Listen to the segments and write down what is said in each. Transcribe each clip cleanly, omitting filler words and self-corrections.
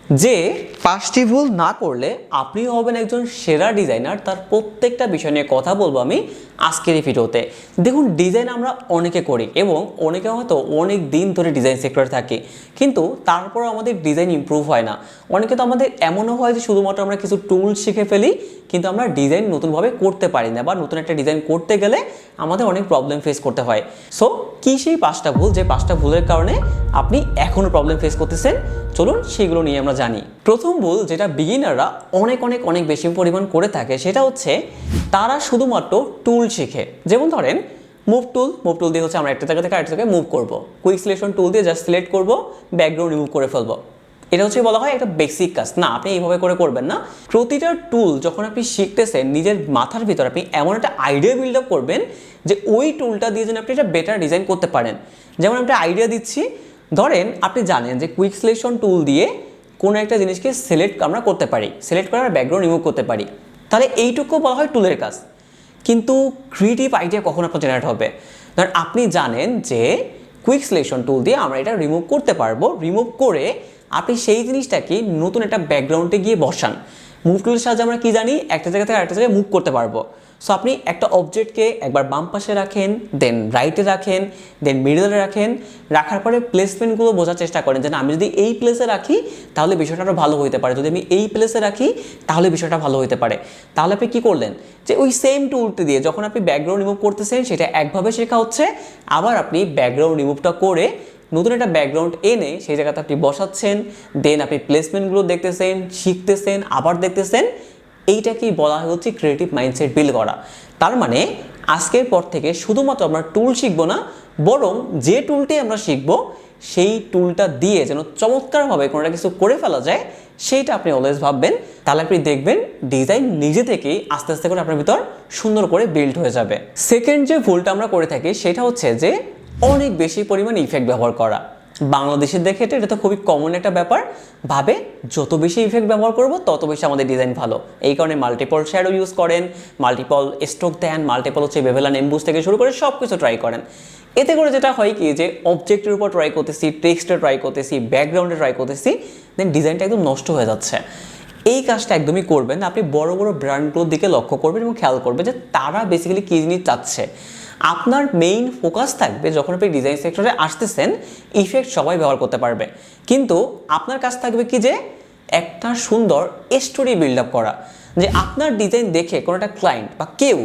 যে 5টি ভুল না করলে আপনিও হবেন একজন সেরা ডিজাইনার, তার প্রত্যেকটা বিষয় নিয়ে কথা বলবো আমি আজকের এই ভিডিওতে। দেখুন, ডিজাইন আমরা অনেকে করি এবং অনেকে হয়তো অনেক দিন ধরে ডিজাইন সেক্টরে থাকে, কিন্তু তারপর আমাদের ডিজাইন ইমপ্রুভ হয় না। অনেকে তো আমাদের এমনও হয় যে শুধুমাত্র আমরা কিছু টুল শিখে ফেলি, কিন্তু আমরা ডিজাইন নতুনভাবে করতে পারি না, বা নতুন একটা ডিজাইন করতে গেলে আমাদের অনেক প্রবলেম ফেস করতে হয়। সো কি সেই 5টা ভুল, যে 5টা ভুলের কারণে আপনি এখনও প্রবলেম ফেস করতেছেন, চলুন সেগুলো নিয়ে আমরা জানি। প্রথম ভুল যেটা বিগিনাররা অনেক অনেক অনেক বেশি পরিমাণ করে থাকে, সেটা হচ্ছে তারা শুধুমাত্র টুল শিখে। যেমন ধরেন মুভ টুল দিয়ে হচ্ছে আমরা একটা জায়গা থেকে আরেকটা জায়গায় মুভ করবো। কুইক সিলেকশন টুল দিয়ে জাস্ট সিলেক্ট করবো, ব্যাকগ্রাউন্ড রিমুভ করে ফেলবো। এটা হচ্ছে বলা হয় একটা বেসিক কাজ। না, আপনি এইভাবে করে করবেন না। প্রতিটা টুল যখন আপনি শিখতেছেন, নিজের মাথার ভিতর আপনি এমন একটা আইডিয়া বিল্ড আপ করবেন যে ওই টুলটা দিয়ে যেন আপনি একটা বেটার ডিজাইন করতে পারেন। যেমন একটা আইডিয়া দিচ্ছি, ধরেন আপনি জানেন যে কুইক সিলেকশন টুল দিয়ে কোনো একটা জিনিসকে সিলেক্ট আমরা করতে পারি, সিলেক্ট করার ব্যাকগ্রাউন্ড রিমুভ করতে পারি, তাহলে এইটুকু বলা হয় টুলের কাজ। কিন্তু ক্রিয়েটিভ আইডিয়া কখন আপনার জেনারেট হবে? ধরেন আপনি জানেন যে কুইক সিলেকশন টুল দিয়ে আমরা এটা রিমুভ করতে পারবো, রিমুভ করে আপনি সেই জিনিসটাকে নতুন একটা ব্যাকগ্রাউন্ডে গিয়ে বসান। মুভ টুলের সাহায্যে আমরা কি জানি, একটা জায়গা থেকে আরেকটা জায়গায় মুভ করতে পারবো। সো আপনি একটা অবজেক্টকে একবার বাম পাশে রাখেন, দেন রাইটে রাখেন, দেন মিডলে রাখেন, রাখার পরে প্লেসমেন্টগুলো বোঝার চেষ্টা করেন যে আমি যদি এই প্লেসে রাখি তাহলে বিষয়টা আরও ভালো হতে পারে, যদি আমি এই প্লেসে রাখি তাহলে বিষয়টা ভালো হতে পারে। তাহলে আপনি কী করলেন, যে ওই সেম টুলটি দিয়ে যখন আপনি ব্যাকগ্রাউন্ড রিমুভ করতেছেন সেটা একভাবে শেখা হচ্ছে, আবার আপনি ব্যাকগ্রাউন্ড রিমুভটা করে নতুন একটা ব্যাকগ্রাউন্ড এনে সেই জায়গাতে আপনি বসাচ্ছেন, দেন আপনি প্লেসমেন্টগুলো দেখতেছেন, শিখতেছেন, আবার দেখতেছেন। এইটাকেই বলা হচ্ছে ক্রিয়েটিভ মাইন্ডসেট বিল্ড করা। তার মানে আজকের পর থেকে শুধুমাত্র আমরা টুল শিখবো না, বরং যে টুলটি আমরা শিখবো সেই টুলটা দিয়ে যেন চমৎকারভাবে কোনোটা কিছু করে ফেলা যায়, সেইটা আপনি অলওয়েজ ভাববেন। তাহলে আপনি দেখবেন ডিজাইন নিজে থেকেই আস্তে আস্তে করে আপনার ভিতর সুন্দর করে বিল্ড হয়ে যাবে। সেকেন্ড যে ভুলটা আমরা করে থাকি সেটা হচ্ছে যে অনেক বেশি পরিমাণে ইফেক্ট ব্যবহার করা। বাংলাদেশের দেখে এটা তো খুবই কমন একটা ব্যাপার, ভাবে যত বেশি ইফেক্ট ব্যবহার করব তত বেশি আমাদের ডিজাইন ভালো। এই কারণে মাল্টিপল শ্যাডো ইউজ করেন, মাল্টিপল স্ট্রোক দেন, মাল্টিপল হচ্ছে বেভেলান এমবুস থেকে শুরু করে সব কিছু ট্রাই করেন। এতে করে যেটা হয় কি, যে অবজেক্টের উপর ট্রাই করতেছি, টেক্সটে ট্রাই করতেছি, ব্যাকগ্রাউন্ডে ট্রাই করতেছি, দেন ডিজাইনটা একদম নষ্ট হয়ে যাচ্ছে। এই কাজটা একদমই করবেন না। আপনি বড় বড় ব্র্যান্ডগুলোর দিকে লক্ষ্য করবেন এবং খেয়াল করবেন যে তারা বেসিক্যালি কী জিনিস চাচ্ছে। আপনার মেইন ফোকাস থাকবে যখন আপনি ডিজাইন সেক্টরে আসতেছেন, ইফেক্ট সবাই ব্যবহার করতে পারবে, কিন্তু আপনার কাজ থাকবে কি, যে একটা সুন্দর স্টোরি বিল্ড আপ করা, যে আপনার ডিজাইন দেখে কোনো একটা ক্লায়েন্ট বা কেউ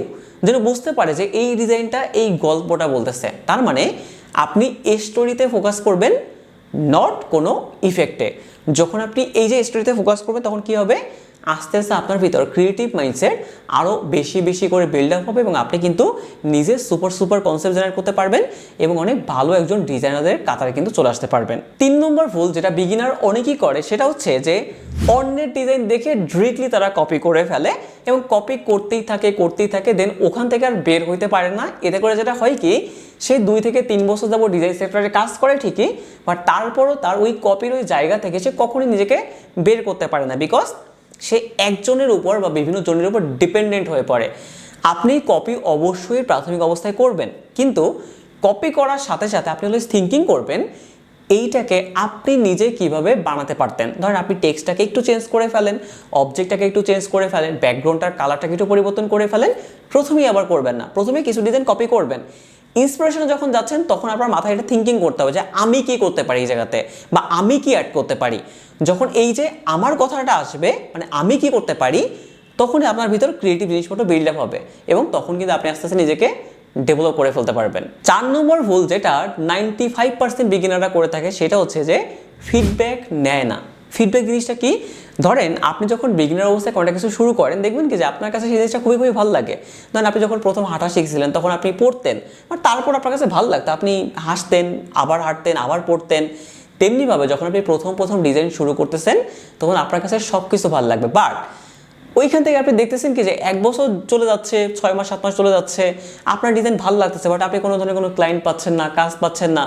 যেন বুঝতে পারে যে এই ডিজাইনটা এই গল্পটা বলতেছে। তার মানে আপনি স্টোরিতে ফোকাস করবেন, নট কোনো ইফেক্টে। যখন আপনি এই যে স্টোরিতে ফোকাস করবেন তখন কি হবে, আস্তে আস্তে আপনার ভিতর ক্রিয়েটিভ মাইন্ডসেট আরও বেশি বেশি করে বিল্ড আপ হবে এবং আপনি কিন্তু নিজে সুপার কনসেপ্ট জেনারেট করতে পারবেন এবং অনেক ভালো একজন ডিজাইনারদের কাতারে কিন্তু চলে আসতে পারবেন। 3 নম্বর ভুল যেটা বিগিনার অনেকেই করে সেটা হচ্ছে যে অন্যের ডিজাইন দেখে ডিরেক্টলি তারা কপি করে ফেলে এবং কপি করতেই থাকে, দেন ওখান থেকে আর বের হইতে পারে না। এতে করে যেটা হয় কি, সে 2 থেকে 3 বছর যাবো ডিজাইন সেক্টরে কাজ করে ঠিকই, বাট তারপরও তার ওই কপির ওই জায়গা থেকে সে কখনোই নিজেকে বের করতে পারে না, বিকজ সে একজনের উপর বা বিভিন্ন জনের উপর ডিপেন্ডেন্ট হয়ে পড়ে। আপনি কপি অবশ্যই প্রাথমিক অবস্থায় করবেন, কিন্তু কপি করার সাথে সাথে আপনি অলওয়েজ থিঙ্কিং করবেন এইটাকে আপনি নিজে কিভাবে বানাতে পারতেন। ধরেন আপনি টেক্সটটাকে একটু চেঞ্জ করে ফেলেন, অবজেক্টটাকে একটু চেঞ্জ করে ফেলেন, ব্যাকগ্রাউন্ডটার কালারটাকে একটু পরিবর্তন করে ফেলেন। প্রথমেই আবার করবেন না, প্রথমে কিছু ডিজাইন কপি করবেন। ইন্সপিরেশনে যখন যাচ্ছেন তখন আপনার মাথায় এটা থিঙ্কিং করতে হবে যে আমি কি করতে পারি এই জায়গাতে, বা আমি কি অ্যাড করতে পারি। যখন এই যে আমার কথাটা আসবে, মানে আমি কি করতে পারি, তখনই আপনার ভিতর ক্রিয়েটিভ জিনিসপত্র বিল্ড আপ হবে এবং তখন কিন্তু আপনি আস্তে আস্তে নিজেকে ডেভেলপ করে ফেলতে পারবেন। 4 নম্বর ভুল যেটা 95% বিগিনাররা করে থাকে সেটা হচ্ছে যে ফিডব্যাক নেয় না। ফিডব্যাক জিনিসটা কি, ধরেন আপনি যখন বিগিনার অবস্থায় কোনটা কিছু শুরু করেন, দেখবেন কি যে আপনার কাছে সেই জিনিসটা খুবই ভালো লাগে। ধরেন আপনি যখন প্রথম হাঁটা শিখছিলেন তখন আপনি পড়তেন, আর তারপর আপনার কাছে ভালো লাগতো, আপনি হাসতেন, আবার হাঁটতেন, আবার পড়তেন। তেমনিভাবে যখন আপনি প্রথম ডিজাইন শুরু করতেছেন তখন আপনার কাছে সব কিছু ভালো লাগবে, বাট ওইখান থেকে আপনি দেখতেছেন কি যে 1 বছর চলে যাচ্ছে, 6 মাস 7 মাস চলে যাচ্ছে, আপনার ডিজাইন ভালো লাগতেছে, বাট আপনি কোনো ধরনের কোনো ক্লায়েন্ট পাচ্ছেন না, কাজ পাচ্ছেন না।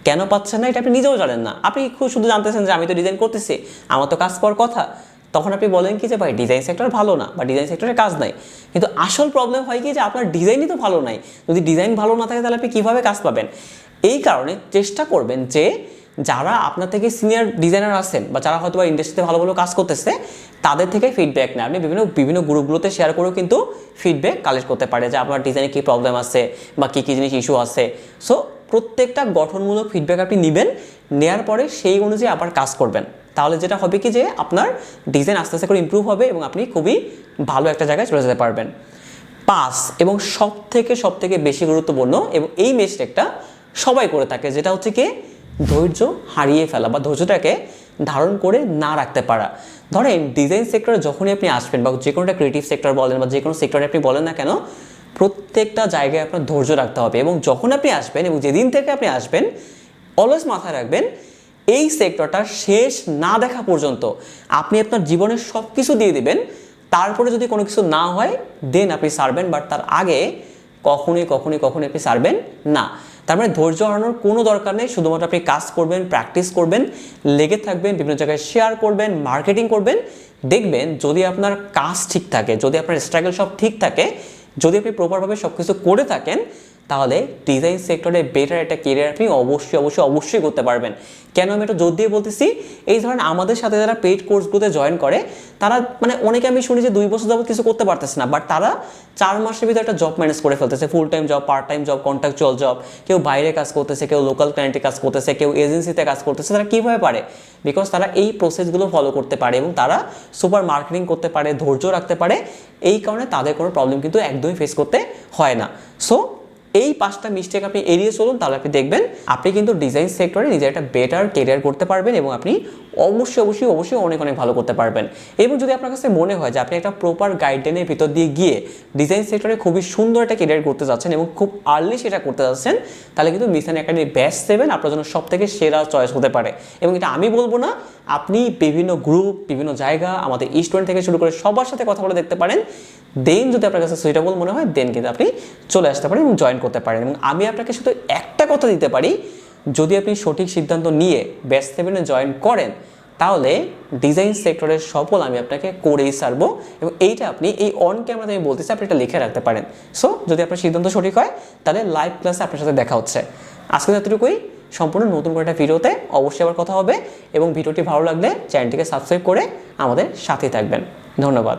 কেন পাচ্ছেন না এটা আপনি নিজেও জানেন না। আপনি খুব শুধু জানতেছেন যে আমি তো ডিজাইন করতেছি, আমার তো কাজ পাওয়ার কথা। তখন আপনি বলেন কি যে ভাই ডিজাইন সেক্টর ভালো না, বা ডিজাইন সেক্টরে কাজ নাই। কিন্তু আসল প্রবলেম হয় কি যে আপনার ডিজাইনই তো ভালো নাই। যদি ডিজাইন ভালো না থাকে তাহলে আপনি কীভাবে কাজ পাবেন? এই কারণে চেষ্টা করবেন যে যারা আপনার থেকে সিনিয়র ডিজাইনার আছেন বা যারা হয়তো বা ইন্ডাস্ট্রিতে ভালো ভালো কাজ করতেছে তাদের থেকে ফিডব্যাক নেয়। আপনি বিভিন্ন গ্রুপগুলোতে শেয়ার করেও কিন্তু ফিডব্যাক কালেক্ট করতে পারে যে আপনার ডিজাইনে কী প্রবলেম আছে বা কী কী জিনিস ইস্যু আছে। সো প্রত্যেকটা গঠনমূলক ফিডব্যাক আপনি নেবেন, নেওয়ার পরে সেই অনুযায়ী আবার কাজ করবেন। তাহলে যেটা হবে কি যে আপনার ডিজাইন আস্তে আস্তে করে ইমপ্রুভ হবে এবং আপনি খুবই ভালো একটা জায়গায় চলে যেতে পারবেন। 5 এবং সব থেকে বেশি গুরুত্বপূর্ণ এবং এই মিস্টেকটা সবাই করে থাকে, যেটা হচ্ছে কি ধৈর্য হারিয়ে ফেলা বা ধৈর্যটাকে ধারণ করে না রাখতে পারা। ধরেন ডিজাইন সেক্টরে যখনই আপনি আসবেন বা যে কোনো একটা ক্রিয়েটিভ সেক্টর বলেন বা যে কোনো সেক্টরে আপনি বলেন না কেন, প্রত্যেকটা জায়গায় আপনার ধৈর্য রাখতে হবে। এবং যখন আপনি আসবেন এবং যেদিন থেকে আপনি আসবেন অলওয়েজ মাথায় রাখবেন এই সেক্টরটা শেষ না দেখা পর্যন্ত আপনি আপনার জীবনের সব কিছু দিয়ে দিবেন, তারপরে যদি কোনো কিছু না হয় দেন আপনি ছাড়বেন, বাট তার আগে কখনোই আপনি ছাড়বেন না। তার মানে ধৈর্য হারানোর কোনো দরকার নেই, শুধুমাত্র আপনি কাজ করবেন, প্র্যাকটিস করবেন, লেগে থাকবেন, বিভিন্ন জায়গায় শেয়ার করবেন, মার্কেটিং করবেন। দেখবেন যদি আপনার কাজ ঠিক থাকে, যদি আপনার স্ট্রাগল সব ঠিক থাকে, যদি আপনি প্রপারভাবে সব কিছু করে থাকেন, তাহলে ডিজাইন সেক্টরে বেটার একটা কেরিয়ার আপনি অবশ্যই করতে পারবেন। কেন আমি এটা জোর দিয়ে বলতেছি, এই ধরেন আমাদের সাথে যারা পেইড কোর্সগুলোতে জয়েন করে তারা মানে অনেকে আমি শুনি যে 2 বছর যাবত কিছু করতে পারতেছে না, বাট তারা 4 মাসের ভিতরে একটা জব ম্যানেজ করে ফেলতেছে, full time job, part time job, contractual job. কেউ বাইরে কাজ করতেছে, কেউ লোকাল ক্লায়েন্টে কাজ করতেছে, কেউ এজেন্সিতে কাজ করতেছে। তারা কীভাবে পারে? বিকজ তারা এই প্রসেসগুলো ফলো করতে পারে এবং তারা সুপার মার্কেটিং করতে পারে, ধৈর্য রাখতে পারে। এই কারণে তাদের কোনো প্রবলেম কিন্তু একদমই ফেস করতে হয় না। সো এই 5টা মিস্টেক আপনি এড়িয়ে চলুন, তাহলে আপনি দেখবেন আপনি কিন্তু ডিজাইন সেক্টরে নিজের একটা বেটার কেরিয়ার করতে পারবেন এবং আপনি অবশ্যই অনেক ভালো করতে পারবেন। এবং যদি আপনার কাছে মনে হয় যে আপনি একটা প্রপার গাইডলাইনের ভিতর দিয়ে গিয়ে ডিজাইন সেক্টরে খুবই সুন্দর একটা কেরিয়ার করতে যাচ্ছেন এবং খুব আর্লি সেটা করতে যাচ্ছেন, তাহলে কিন্তু মিশন একাডেমি ব্যাচ 7 আপনার জন্য সব থেকে সেরা চয়েস হতে পারে। এবং এটা আমি বলবো না, আপনি বিভিন্ন গ্রুপ, বিভিন্ন জায়গা, আমাদের স্টুডেন্ট থেকে শুরু করে সবার সাথে কথা বলে দেখতে পারেন। দেন যদি আপনার কাছে সুইটেবল মনে হয় দেন কিন্তু আপনি চলে আসতে পারেন এবং জয়েন করতে পারেন। এবং আমি আপনাকে শুধু একটা কথা দিতে পারি, যদি আপনি সঠিক সিদ্ধান্ত নিয়ে ব্যাচ 7 জয়েন করেন, তাহলে ডিজাইন সেক্টরের সফল আমি আপনাকে করেই ছাড়বো। এবং এইটা আপনি এই অন ক্যামেরাতে আমি বলতেছি, আপনি এটা লিখে রাখতে পারেন। সো যদি আপনার সিদ্ধান্ত সঠিক হয় তাহলে লাইভ ক্লাসে আপনার সাথে দেখা হচ্ছে। আজকে এতটুকুই, সম্পূর্ণ নতুন করে একটা ভিডিওতে অবশ্যই আবার কথা হবে। এবং ভিডিওটি ভালো লাগলে চ্যানেলটিকে সাবস্ক্রাইব করে আমাদের সাথে থাকবেন। ধন্যবাদ।